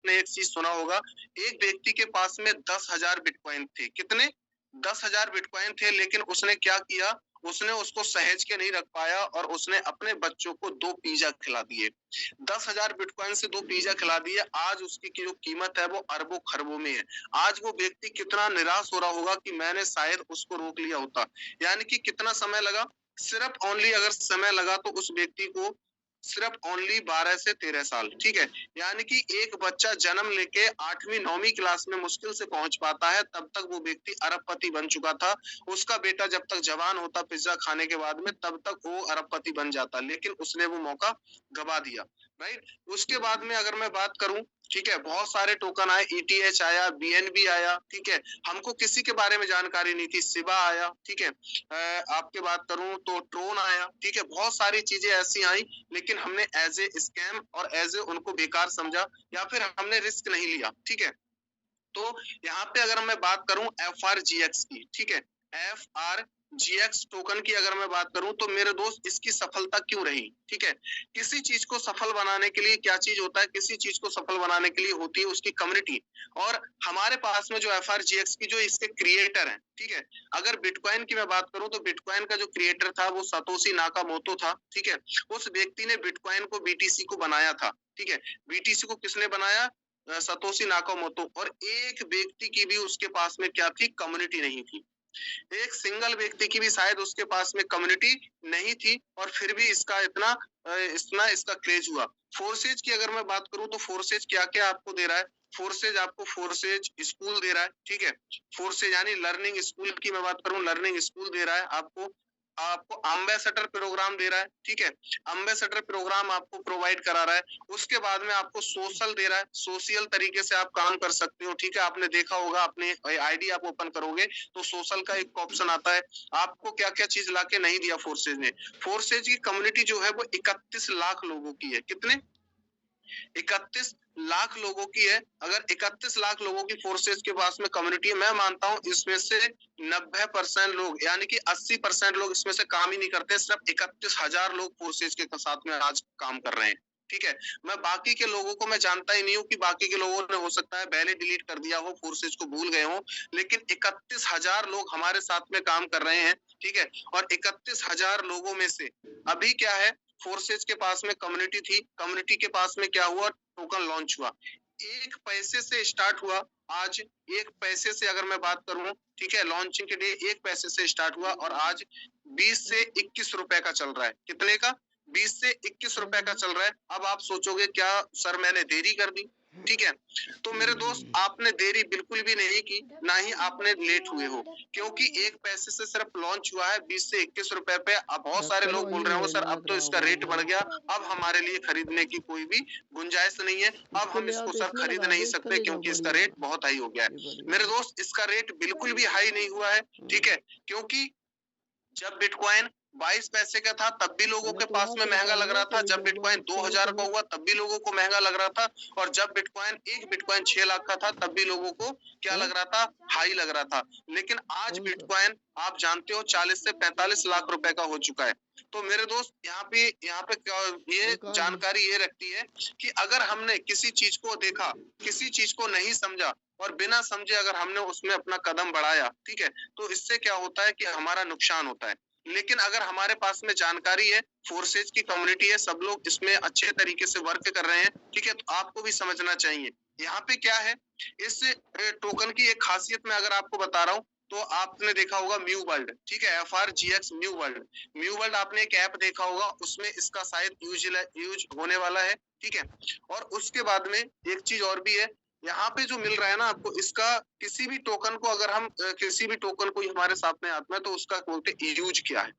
आपने एक चीज सुना होगा, एक व्यक्ति के पास में 10,000 बिटकॉइन थे। कितने? 10,000 बिटकॉइन थे, लेकिन उसने क्या किया? उसने उसको सहेज के नहीं रख पाया और उसने अपने बच्चों को 2 पिज़्ज़ा खिला दिए। 10,000 बिटकॉइन से 2 पिज़्ज़ा खिला दिए। आज उसकी की जो कीमत है वो अरबों-खरबों में है। आज वो व्यक्ति कितना निराश हो रहा होगा कि मैंने शायद उसको रोक लिया होता। यानी कि कितना समय लगा? सिर्फ ओनली अगर समय लगा तो उस व्यक्ति को सिर्फ ओनली 12 से 13 साल, ठीक है? यानी कि एक बच्चा जन्म लेके 8वीं 9वीं क्लास में मुश्किल से पहुंच पाता है, तब तक वो व्यक्ति अरबपति बन चुका था। उसका बेटा जब तक जवान होता पिज्जा खाने के बाद में, तब तक वो अरबपति बन जाता, लेकिन उसने वो मौका गवा दिया, राइट? उसके बाद में अगर मैं बात करूं, ठीक है, बहुत सारे टोकन आए, ईटीएच आया, बीएनबी आया, ठीक है। हमको किसी के बारे में जानकारी नहीं थी, सिबा आया, ठीक है। आपके बात करूं तो ट्रोन आया, ठीक है। बहुत सारी चीजें ऐसी आई, लेकिन हमने एज ए स्कैम और एज ए उनको बेकार समझा, या फिर हमने रिस्क नहीं लिया, ठीक है। तो यहाँ पे अगर मैं बात करूं FRGX की, ठीक है, FRGX टोकन की अगर मैं बात करूं तो मेरे दोस्त इसकी सफलता क्यों रही, ठीक है। किसी चीज को सफल बनाने के लिए क्या चीज होता है? किसी चीज को सफल बनाने के लिए होती है उसकी कम्युनिटी। और हमारे पास में जो FRGX की जो इसके क्रिएटर है, ठीक है। अगर बिटकॉइन की मैं बात करूं तो बिटकॉइन का जो क्रिएटर था वो सतोशी नाकामोटो था, ठीक है। उस व्यक्ति ने बिटकॉइन को BTC को बनाया था, ठीक है। BTC को किसने बनाया? Satoshi Nakamoto. और एक व्यक्ति की भी उसके पास में क्या थी? कम्युनिटी नहीं थी। एक सिंगल व्यक्ति की भी शायद उसके पास में कम्युनिटी नहीं थी, और फिर भी इसका इतना इसका क्रेज हुआ। फोर्सेज की अगर मैं बात करूं तो फोर्सेज क्या क्या आपको दे रहा है? फोर्सेज आपको फोर्सेज स्कूल दे रहा है, ठीक है। फोर्सेज यानी लर्निंग स्कूल की मैं बात करूं, लर्निंग स्कूल दे रहा है आपको। आपको एम्बेसडर प्रोग्राम दे रहा है, ठीक है। एम्बेसडर प्रोग्राम आपको प्रोवाइड करा रहा है। उसके बाद में आपको सोशल दे रहा है, सोशल तरीके से आप काम कर सकते हो, ठीक है। आपने देखा होगा, अपने आईडी आप ओपन करोगे तो सोशल का एक ऑप्शन आता है। आपको क्या क्या चीज लाके नहीं दिया फोर्सेज ने। फोर्सेज की कम्युनिटी जो है वो 31 लाख लोगों की है। कितने? 31 लाख लोगों की है। अगर 31 लाख लोगों की फोर्सेज के पास में कम्युनिटी है, मैं मानता हूं इसमें से 90% लोग, यानी कि 80% लोग इसमें से काम ही नहीं करते। सिर्फ 31,000 लोग फोर्सेज के साथ में आज काम कर रहे हैं, ठीक है। मैं बाकी के लोगों को मैं जानता ही नहीं हूँ कि बाकी के लोगों ने हो सकता है पहले डिलीट कर दिया हो, फोर्सेज को भूल गए हो, लेकिन 31,000 लोग हमारे साथ में काम कर रहे हैं, ठीक है। और 31,000 लोगों में से अभी क्या है? फोर्सेज के पास में कम्युनिटी थी, कम्युनिटी के पास में क्या हुआ? टोकन लॉन्च हुआ। 1 पैसे से स्टार्ट हुआ। आज 1 पैसे से अगर मैं बात करूं, ठीक है, लॉन्चिंग के लिए 1 पैसे से स्टार्ट हुआ और आज 20 से 21 रुपए का चल रहा है। कितने का? 20 से 21 रुपए का चल रहा है। अब आप सोचोगे क्या सर मैंने देरी कर दी, ठीक है। तो मेरे दोस्त, आपने देरी बिल्कुल भी नहीं की, ना ही आपने लेट हुए हो, क्योंकि 1 पैसे से सिर्फ लॉन्च हुआ है 20 से 21 रुपए पे। अब बहुत सारे लोग बोल रहे हो सर अब तो इसका रेट बढ़ गया, अब हमारे लिए खरीदने की कोई भी गुंजाइश नहीं है, अब इसको हम ले आओ इसको तो सर इसमें खरीद लगा नहीं दो, इसका सकते ले जाओ क्योंकि बड़ी इसका वाली। रेट बहुत हाई हो गया ये है। बड़ी मेरे वाली। दोस्त, इसका रेट बिल्कुल भी हाई नहीं हुआ है, ठीक है, क्योंकि जब बिटकॉइन 22 पैसे का था तब भी लोगों मैं के तो पास वहां में से महंगा निकाल लग लूंगा, रहा था। कभी जब डूबा बिटकॉइन कभी 2000 का कभी। हुआ तब भी लोगों को महंगा लग रहा था, और जब बिटकॉइन एक बिटकॉइन 6 लाख का था तब भी लोगों को क्या हैं? लग रहा था? हाई लग रहा था। लेकिन आज कौन सा? बिटकॉइन आप जानते हो 40 से 45 लाख रुपए का हो चुका है। तो मेरे दोस्त, यहाँ पे ये और कहाँ है? जानकारी ये रखती है कि अगर हमने किसी चीज को देखा, किसी चीज को नहीं समझा और बिना समझे अगर हमने उसमें अपना कदम बढ़ाया, ठीक है, तो इससे क्या होता है कि हमारा नुकसान होता है। लेकिन अगर हमारे पास में जानकारी है, फोर्सेज की कम्युनिटी है, सब लोग इसमें अच्छे तरीके से वर्क कर रहे हैं, ठीक है, तो आपको भी समझना चाहिए। यहाँ पे क्या है, इस टोकन की एक खासियत मैं अगर आपको बता रहा हूँ, तो आपने देखा होगा म्यू वर्ल्ड, ठीक है, FRGX mu world. Mu world आपने एक ऐप देखा होगा, उसमें इसका शायद यूज होने वाला है, ठीक है। और उसके बाद में एक चीज और भी है, यहाँ पे जो मिल रहा है ना आपको, इसका किसी भी टोकन को अगर हम किसी भी टोकन को हमारे सामने आता है तो उसका बोलते यूज क्या है,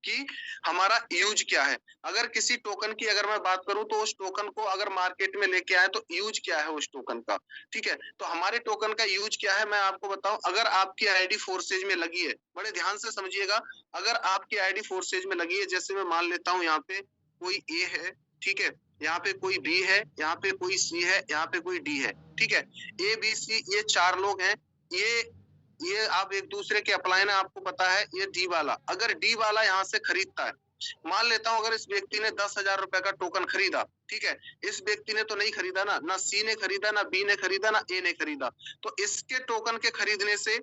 कि हमारा यूज क्या है। अगर किसी टोकन की अगर मैं बात करूं तो उस टोकन को अगर मार्केट में लेके आए तो यूज क्या है उस टोकन का, ठीक है। तो हमारे टोकन का यूज क्या है मैं आपको बताऊं। अगर आपकी आईडी फोर्सेज में लगी है, बड़े ध्यान से समझिएगा, अगर आपकी आईडी फोर्सेज में लगी है, जैसे मैं मान लेता हूं यहाँ पे कोई ए है, ठीक है, यहाँ पे कोई बी है, यहाँ पे कोई सी है, यहाँ पे कोई डी है, ठीक है। ए बी सी ये 4 लोग हैं। ये आप एक दूसरे के अपलाइन है, आपको पता है। ये डी वाला, अगर डी वाला यहाँ से खरीदता है, मान लेता हूं अगर इस व्यक्ति ने 10,000 रुपए का टोकन खरीदा, ठीक है, इस व्यक्ति ने तो नहीं खरीदा ना सी ने खरीदा, ना बी ने खरीदा, ना ए ने खरीदा। तो इसके टोकन के खरीदने से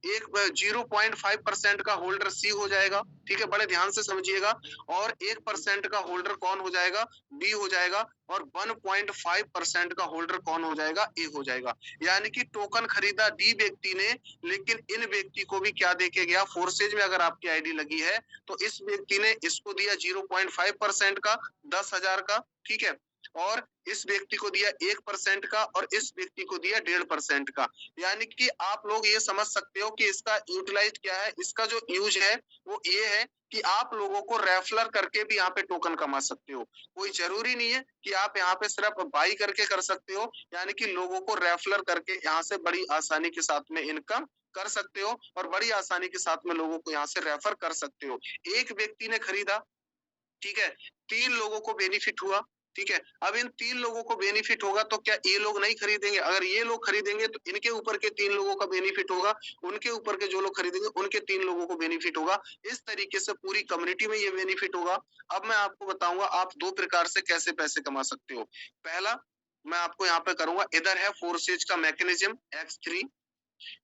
एक 0.5% का होल्डर सी हो जाएगा, ठीक है, बड़े ध्यान से समझिएगा। और 1% का होल्डर कौन हो जाएगा? बी हो जाएगा। और 1.5% का होल्डर कौन हो जाएगा? ए हो जाएगा। यानी कि टोकन खरीदा डी व्यक्ति ने, लेकिन इन व्यक्ति को भी क्या देके गया? फोर्सेज में अगर आपकी आईडी लगी है तो इस व्यक्ति ने इसको दिया 0.5% का 10,000 का, ठीक है, और इस व्यक्ति को दिया 1% का और इस व्यक्ति को दिया 1.5% का। यानी कि आप लोग ये समझ सकते हो कि इसका यूटिलाइज क्या है, इसका जो यूज है वो ये है कि आप लोगों को रेफरल करके भी यहाँ पे टोकन कमा सकते हो। कोई जरूरी नहीं है कि आप यहाँ पे सिर्फ बाई करके कर सकते हो, यानी कि लोगों को रेफरल करके यहाँ से बड़ी आसानी के साथ में इनकम कर सकते हो और बड़ी आसानी के साथ में लोगों को यहाँ से रेफर कर सकते हो। एक व्यक्ति ने खरीदा, ठीक है, 3 लोगों को बेनिफिट हुआ, ठीक है। अब इन 3 लोगों को बेनिफिट होगा तो क्या ये लोग नहीं खरीदेंगे? अगर ये लोग खरीदेंगे तो इनके ऊपर के 3 लोगों का बेनिफिट होगा, उनके ऊपर के जो लोग खरीदेंगे उनके 3 लोगों को बेनिफिट होगा। इस तरीके से पूरी कम्युनिटी में ये बेनिफिट होगा। अब मैं आपको बताऊंगा आप 2 प्रकार से कैसे पैसे कमा सकते हो। पहला मैं आपको यहाँ पे करूंगा, इधर है फोर्सेज का मैकेनिज्म X3,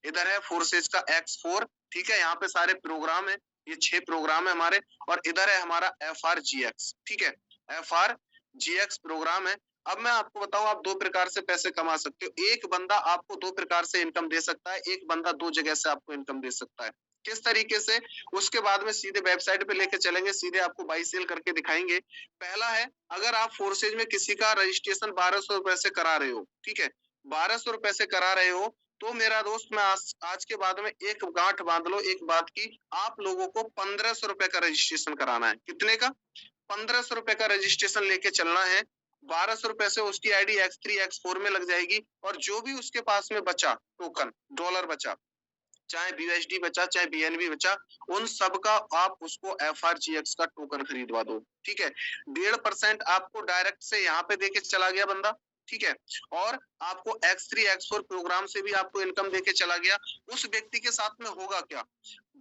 इधर है फोर्सेज का X4, ठीक है, यहाँ पे सारे प्रोग्राम है, ये 6 प्रोग्राम है हमारे। और इधर है हमारा FRGX, ठीक है, FRGX प्रोग्राम है। अब मैं आपको बताऊं आप 2 प्रकार से पैसे कमा सकते हो। एक बंदा आपको 2 प्रकार से इनकम दे सकता है, एक बंदा 2 जगह से आपको इनकम दे सकता है। किस तरीके से? उसके बाद में सीधे वेबसाइट पे लेके चलेंगे, सीधे आपको बाई सेल करके दिखाएंगे। पहला है, अगर आप फोर्सेज में किसी का रजिस्ट्रेशन 1200 रुपए से करा रहे हो, ठीक है, 1200 रुपए से करा रहे हो, तो मेरा दोस्त मैं आज के बाद में एक गांठ बांध लो एक बात की, आप लोगों को 1500 रुपए का रजिस्ट्रेशन कराना है। कितने का? 1500 रुपए का रजिस्ट्रेशन लेके चलना है। 1200 रुपए से उसकी आईडी X3 X4 में लग जाएगी और जो भी उसके पास में बचा टोकन, डॉलर बचा, चाहे BUSD बचा, चाहे BNB बचा, उन सब का आप उसको FRGX का टोकन खरीदवा दो, ठीक है। 1.5% आपको डायरेक्ट से यहाँ पे देके चला गया बंदा, ठीक है, और आपको X3 X4 प्रोग्राम से भी आपको इनकम देके चला गया। उस व्यक्ति के साथ में होगा क्या?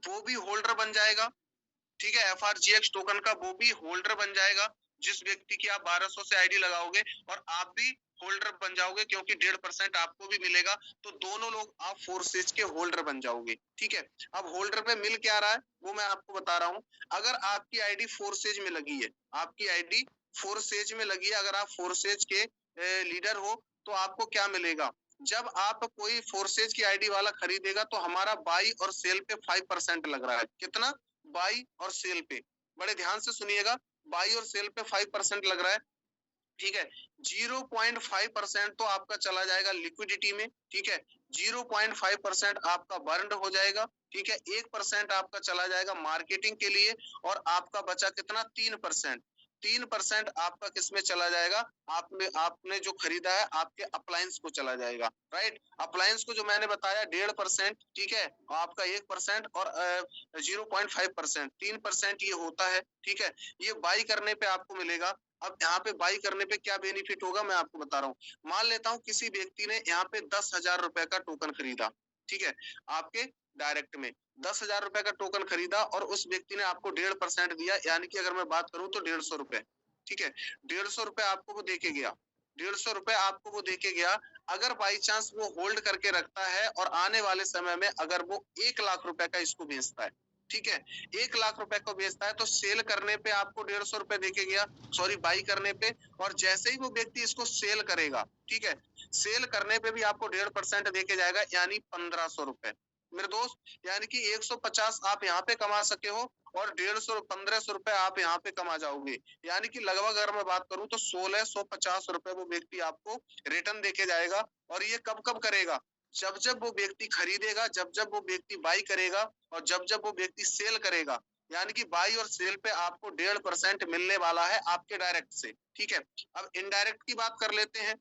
वो भी होल्डर बन जाएगा, ठीक है, FRGX टोकन का वो भी होल्डर बन जाएगा। जिस व्यक्ति की आप 1200 से आईडी लगाओगे और आप भी होल्डर बन जाओगे, क्योंकि 1.5% आपको भी मिलेगा, तो दोनों लोग आप फोर्सेज के होल्डर बन जाओगे, ठीक है। अब होल्डर पे मिल क्या रहा है वो मैं आपको बता रहा हूँ। अगर आपकी आईडी फोर्सेज में लगी है, आपकी आईडी फोर्सेज में लगी है, अगर आप फोर्सेज के लीडर हो तो आपको क्या मिलेगा? जब आप कोई फोर्सेज की आईडी वाला खरीदेगा तो हमारा बाई और सेल पे 5% लग रहा है। कितना? बाई और सेल पे, बड़े ध्यान से सुनिएगा, बाई और सेल पे 5% लग रहा है, ठीक है। 0.5% तो आपका चला जाएगा लिक्विडिटी में, ठीक है, 0.5% आपका बर्न हो जाएगा, ठीक है, 1% आपका चला जाएगा मार्केटिंग के लिए और आपका बचा कितना? 3%। 3% आपका किसमें चला जाएगा? आपने जो खरीदा है आपके अप्लायंस को चला जाएगा, राइट। अप्लायंस को जो मैंने बताया 1.5%, ठीक है, आपका 1% और 0.5%, 3% ये होता है, ठीक है। ये बाई करने पे आपको मिलेगा। अब यहाँ पे बाई करने पे क्या बेनिफिट होगा मैं आपको बता रहा हूँ। मान लेता हूँ किसी व्यक्ति ने यहाँ पे 10,000 रुपए का टोकन खरीदा, ठीक है, आपके डायरेक्ट में 10,000 रुपए का टोकन खरीदा और उस व्यक्ति ने आपको 1.5% दिया, यानी कि अगर मैं बात करूं तो 150 रुपए, ठीक है, 150 रुपए आपको वो देके गया, 150 रुपए आपको वो देके गया। अगर बाई चांस वो होल्ड करके रखता है और आने वाले समय में अगर वो 1 लाख रुपए का इसको बेचता है, ठीक है, 1 लाख रुपए को बेचता है, तो सेल करने पे आपको 150 रुपए देके गया, सॉरी बाई करने पे, और जैसे ही वो व्यक्ति इसको सेल करेगा, ठीक है, सेल करने पे भी आपको 1.5% देके जाएगा, यानी 1500 रुपए मेरे दोस्त। यानी कि 150 आप यहाँ पे कमा सके हो और 1500 रुपए आप यहाँ पे कमा जाओगे। यानी कि लगभग अगर मैं बात करूं तो 1650 रुपए वो व्यक्ति आपको रिटर्न देके जाएगा। और ये कब कब करेगा? जब जब वो व्यक्ति खरीदेगा, जब जब वो व्यक्ति बाई करेगा और जब जब वो व्यक्ति सेल करेगा। यानी कि बाई और सेल पे आपको 1.5% मिलने वाला है आपके डायरेक्ट से, ठीक है। अब इनडायरेक्ट की बात कर लेते हैं।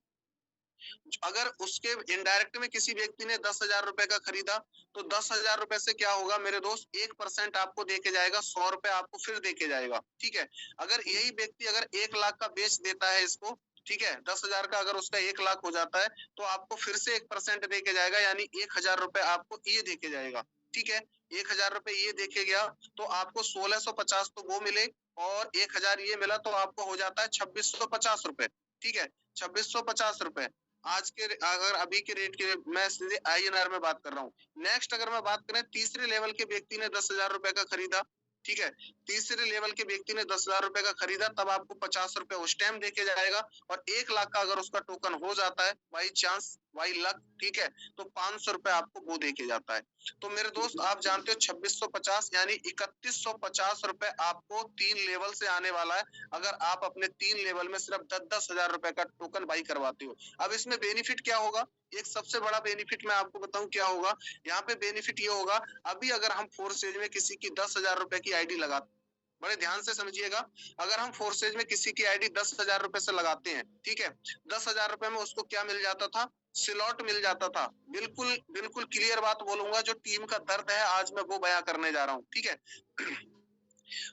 अगर उसके इनडायरेक्ट में किसी व्यक्ति ने 10,000 रुपए का खरीदा, तो 10,000 रुपए से क्या होगा मेरे दोस्त? 1% आपको देके जाएगा, 100 रुपए आपको फिर देके जाएगा, ठीक है। अगर यही व्यक्ति अगर 1 लाख का बेच देता है इसको, ठीक है, 10,000 का अगर उसका 1 लाख हो जाता है, तो आपको फिर से 1% देके जाएगा, यानी 1,000 रुपए आपको ये देके जाएगा, ठीक है। 1,000 रुपए ये देके गया तो आपको 1650 तो वो मिले और 1,000 ये मिला, तो आपको हो जाता है 2650 रुपए। ठीक है, 2650 रुपए। आज के अगर अभी के रेट के, मैं सीधे INR में बात कर रहा हूँ। नेक्स्ट अगर मैं बात करें, तीसरे लेवल के व्यक्ति ने 10,000 रुपए का खरीदा, ठीक है, तीसरे लेवल के व्यक्ति ने 10,000 रुपए का खरीदा, तब आपको 50 रुपए उस टाइम देके जाएगा, और 1 लाख का अगर उसका टोकन हो जाता है बाई चांस, बाई लक, ठीक है, तो 500 रुपए आपको वो देके जाता है। तो मेरे दोस्त, आप जानते हो 2650 यानी 3150 रुपए आपको 3 लेवल से आने वाला है, अगर आप अपने 3 लेवल में सिर्फ 10-10 हजार रुपए का टोकन बाई करवाते हो। अब इसमें बेनिफिट क्या होगा? एक सबसे बड़ा बेनिफिट मैं आपको बताऊं क्या होगा। यहाँ पे बेनिफिट ये होगा, अभी अगर हम फोर्सेज में किसी की 10,000 रुपए की आईडी लगाते, बड़े ध्यान से समझिएगा, अगर हम फोर्सेज में किसी की आईडी 10,000 रुपए से लगाते हैं, ठीक है, 10,000 रुपए में उसको क्या मिल जाता था? स्लॉट मिल जाता था। बिल्कुल बिल्कुल क्लियर बात बोलूंगा, जो टीम का दर्द है आज मैं वो बयां करने जा रहा हूँ, ठीक है।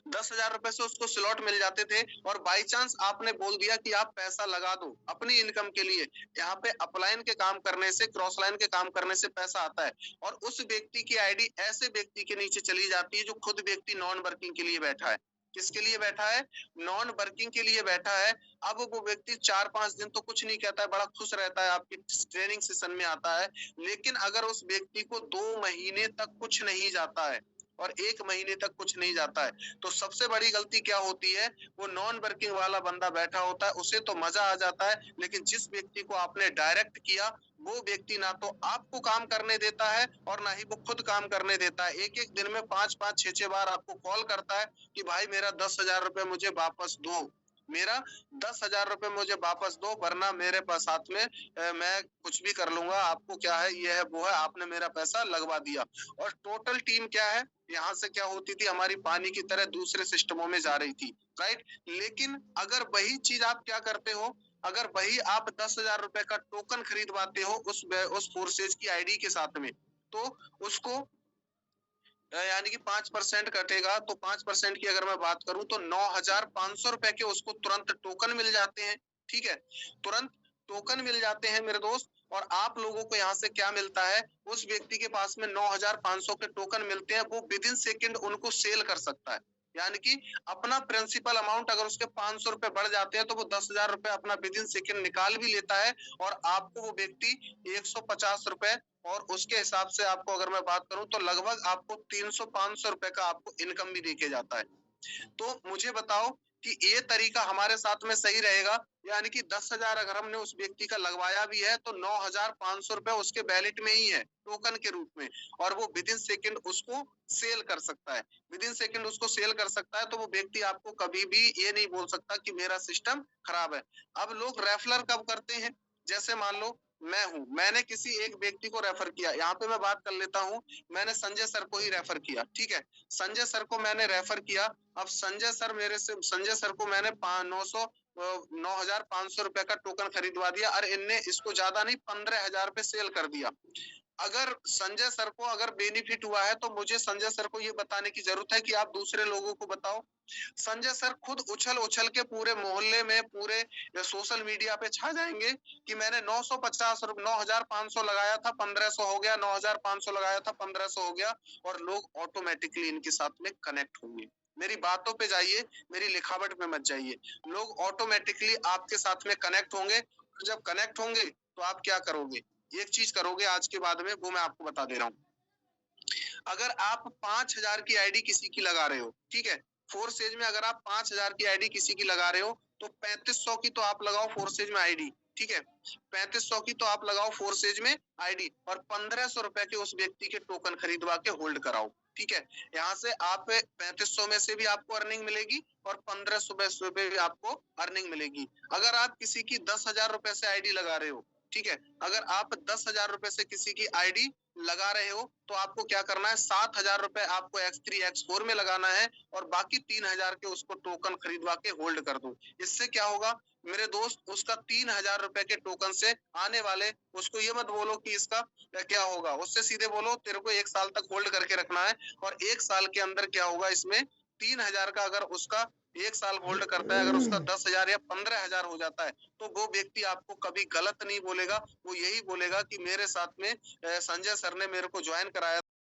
10,000 रुपए से उसको स्लॉट मिल जाते थे, और बाई चांस आपने बोल दिया कि आप पैसा लगा दो अपनी इनकम के लिए, यहाँ पे अपलाइन के काम करने से, क्रॉस लाइन के काम करने से पैसा आता है, और उस व्यक्ति की आईडी ऐसे व्यक्ति के नीचे चली जाती है जो खुद व्यक्ति नॉन वर्किंग के लिए बैठा है। किसके लिए बैठा है? नॉन वर्किंग के लिए बैठा है। अब वो व्यक्ति 4-5 दिन तो कुछ नहीं कहता है, बड़ा खुश रहता है, आपकी ट्रेनिंग सेशन में आता है, लेकिन अगर उस व्यक्ति को 2 महीने तक कुछ नहीं जाता है, और 1 महीने तक कुछ नहीं जाता है, तो सबसे बड़ी गलती क्या होती है? वो नॉन वर्किंग वाला बंदा बैठा होता है, उसे तो मजा आ जाता है, लेकिन जिस व्यक्ति को आपने डायरेक्ट किया, वो व्यक्ति ना तो आपको काम करने देता है, और ना ही वो खुद काम करने देता है। एक-एक दिन में 5-5, 6-6 बार आपको कॉल करता है कि भाई मेरा 10,000 रुपए मुझे वापस दो, मेरा 10,000 रुपए मुझे वापस दो, वरना मेरे पास साथ में मैं कुछ भी कर लूंगा, आपको क्या है, ये है, वो है, आपने मेरा पैसा लगवा दिया। और टोटल टीम क्या है, यहाँ से क्या होती थी, हमारी पानी की तरह दूसरे सिस्टमों में जा रही थी, राइट। लेकिन अगर वही चीज आप क्या करते हो, अगर वही आप 10,000 रुपए का टोकन खरीदवाते हो उस फोर्सेज की आईडी के साथ में, तो उसको यानी कि 5% कटेगा, तो 5% की अगर मैं बात करूं तो 9,500 रुपए के उसको तुरंत टोकन मिल जाते हैं, ठीक है, तुरंत टोकन मिल जाते हैं मेरे दोस्त। और आप लोगों को यहाँ से क्या मिलता है? उस व्यक्ति के पास में 9,500 के टोकन मिलते हैं, वो विद इन सेकेंड उनको सेल कर सकता है, यानी कि अपना प्रिंसिपल अमाउंट अगर उसके 500 रुपए बढ़ जाते हैं, तो वो 10,000 रुपए अपना विद इन सेकेंड निकाल भी लेता है, और आपको वो व्यक्ति 150 रुपए, और उसके हिसाब से आपको अगर मैं बात करूं तो लगभग आपको 300-500 रुपए का आपको इनकम भी देके जाता है। तो मुझे बताओ कि ये तरीका हमारे साथ में सही रहेगा? यानी कि 10,000 अगर हमने उस व्यक्ति का लगवाया भी है, तो 9,500 रुपए उसके वैलेट में ही है टोकन के रूप में, और वो विद इन सेकेंड उसको सेल कर सकता है, विद इन सेकेंड उसको सेल कर सकता है। तो वो व्यक्ति आपको कभी भी ये नहीं बोल सकता कि मेरा सिस्टम खराब है। अब लोग रेफरल कब करते हैं? जैसे मान लो मैं हूं, मैंने किसी एक व्यक्ति को रेफर किया, यहाँ पे मैं बात कर लेता हूँ, मैंने संजय सर को ही रेफर किया, ठीक है, संजय सर को मैंने रेफर किया। अब संजय सर को मैंने 9,500 रुपए का टोकन खरीदवा दिया, और इनने इसको ज्यादा नहीं 15,000 पे सेल कर दिया। अगर संजय सर को अगर बेनिफिट हुआ है, तो मुझे संजय सर को ये बताने की जरूरत है कि आप दूसरे लोगों को बताओ। संजय सर खुद उछल उछल के पूरे मोहल्ले में, पूरे सोशल मीडिया पे छा जाएंगे कि मैंने 9,500 लगाया था, 1,500 हो गया, 9,500 लगाया था, 1,500 हो गया, और लोग ऑटोमेटिकली इनके साथ में कनेक्ट होंगे। मेरी बातों पे जाइए, मेरी लिखावट पे मत जाइए, लोग ऑटोमेटिकली आपके साथ में कनेक्ट होंगे। जब कनेक्ट होंगे तो आप क्या करोगे? एक चीज करोगे आज के बाद में, वो मैं आपको बता दे रहा हूँ। अगर आप 5,000 की आईडी किसी की लगा रहे हो, ठीक है, फोर्सेज में अगर आप 5,000 की आईडी किसी की लगा रहे हो, तो 3,500 की तो आप लगाओ फोर्सेज में आईडी, ठीक है, 3,500 की तो आप लगाओ फोर्सेज में आईडी, और 1,500 रुपए के उस व्यक्ति के टोकन खरीदवा के होल्ड कराओ, ठीक है। यहाँ से आप 3,500 में से भी आपको अर्निंग मिलेगी, और 1,500 रुपए भी आपको अर्निंग मिलेगी। अगर आप किसी की 10,000 रुपए से आईडी लगा रहे हो, ठीक है, अगर आप 10,000 रुपए से किसी की आईडी लगा रहे हो, तो आपको क्या करना है? 7,000 रुपए आपको X3 X4 में लगाना है, और बाकी 3,000 के उसको टोकन खरीदवा के होल्ड कर दो। इससे क्या होगा मेरे दोस्त? उसका 3,000 रुपए के टोकन से आने वाले, उसको ये मत बोलो कि इसका क्या होगा, उससे सीधे बोलो तेरे को 1 साल तक होल्ड करके रखना है, और 1 साल के अंदर क्या होगा, इसमें 3,000 का अगर उसका 1 साल होल्ड करता है, अगर उसका 10,000 या 15,000 हो जाता है, तो वो व्यक्ति आपको कभी गलत नहीं बोलेगा, वो यही बोलेगा कि मेरे साथ में संजय सर ने मेरे को ज्वाइन कराया